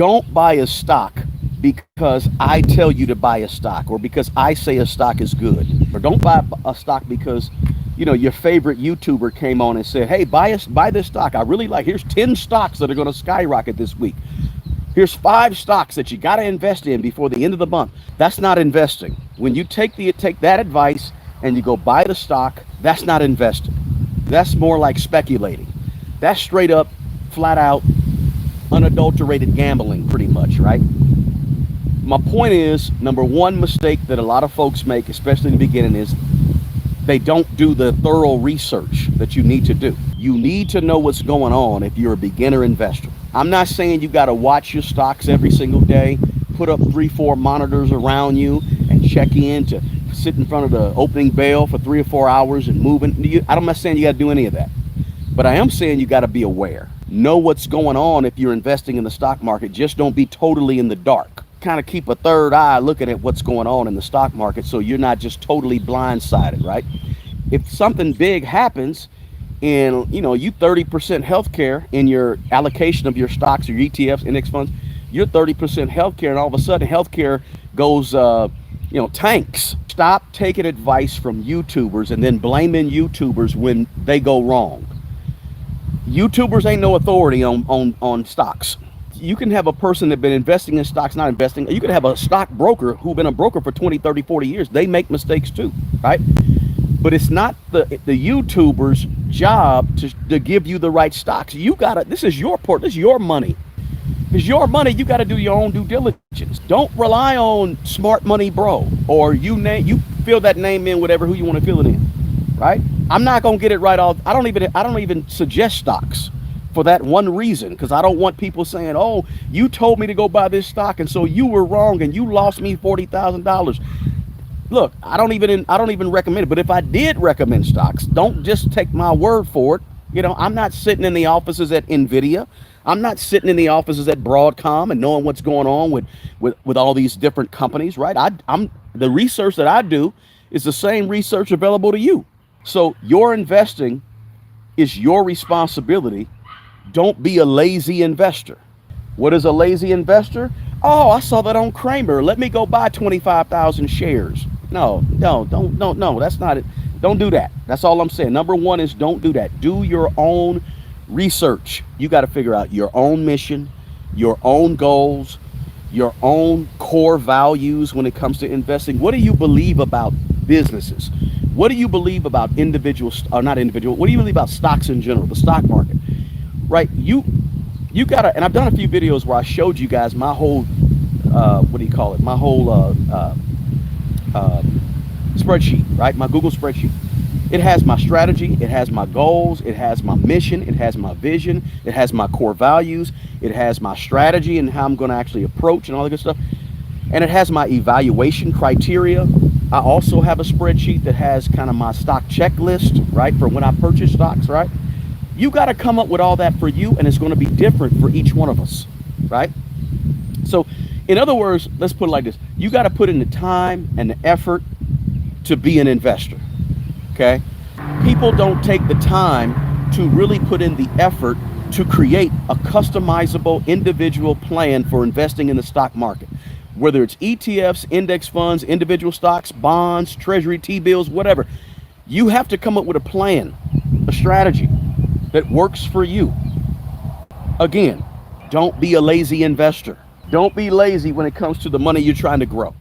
Don't buy a stock because I tell you to buy a stock, or because I say a stock is good. Or don't buy a stock because, you know, your favorite YouTuber came on and said, hey, buy this stock. I really like, here's 10 stocks that are going to skyrocket this week. Here's 5 stocks that you got to invest in before the end of the month. That's not investing. When you take that advice and you go buy the stock, that's not investing. That's more like speculating. That's straight up, flat out, unadulterated gambling, pretty much, right? My point is, number one mistake that a lot of folks make, especially in the beginning, is they don't do the thorough research that you need to do. You need to know what's going on if you're a beginner investor. I'm not saying you got to watch your stocks every single day, put up 3-4 monitors around you and check in to sit in front of the opening bell for 3 or 4 hours and moving. I'm not saying you got to do any of that, but I am saying you got to be aware. Know what's going on if you're investing in the stock market. Just don't be totally in the dark. Kind of keep a third eye looking at what's going on in the stock market so you're not just totally blindsided, right? If something big happens and you 30% healthcare in your allocation of your stocks or your ETFs, index funds, you're 30% healthcare, and all of a sudden healthcare goes tanks. Stop taking advice from YouTubers and then blaming YouTubers when they go wrong. YouTubers ain't no authority on stocks. You can have a person that's been investing in stocks, not investing. You could have a stock broker who's been a broker for 20, 30, 40 years. They make mistakes too, right? But it's not the YouTuber's job to give you the right stocks. This is your this is your money. It's your money. You got to do your own due diligence. Don't rely on Smart Money Bro, or you fill that name in who you want to fill it in, right? I'm not gonna get it right all. I don't even suggest stocks for that one reason, because I don't want people saying, oh, you told me to go buy this stock and so you were wrong and you lost me $40,000. Look, I don't even recommend it. But if I did recommend stocks, don't just take my word for it. I'm not sitting in the offices at Nvidia. I'm not sitting in the offices at Broadcom and knowing what's going on with all these different companies, right? The research that I do is the same research available to you. So your investing is your responsibility. Don't be a lazy investor. What is a lazy investor? Oh, I saw that on Kramer. Let me go buy 25,000 shares. No, that's not it. Don't do that. That's all I'm saying. Number one is don't do that. Do your own research. You got to figure out your own mission, your own goals, your own core values when it comes to investing. What do you believe about businesses? What do you believe about individuals, or not individual? What do you believe about stocks in general, the stock market? Right? You gotta, and I've done a few videos where I showed you guys my whole, my whole spreadsheet, right? My Google spreadsheet. It has my strategy, it has my goals, it has my mission, it has my vision, it has my core values, it has my strategy and how I'm going to actually approach and all that good stuff. And it has my evaluation criteria. I also have a spreadsheet that has kind of my stock checklist, right, for when I purchase stocks, right? You got to come up with all that for you, and it's going to be different for each one of us, right? So, in other words, let's put it like this. You got to put in the time and the effort to be an investor, okay? People don't take the time to really put in the effort to create a customizable individual plan for investing in the stock market. Whether it's ETFs, index funds, individual stocks, bonds, treasury, T-bills, whatever. You have to come up with a plan, a strategy that works for you. Again, don't be a lazy investor. Don't be lazy when it comes to the money you're trying to grow.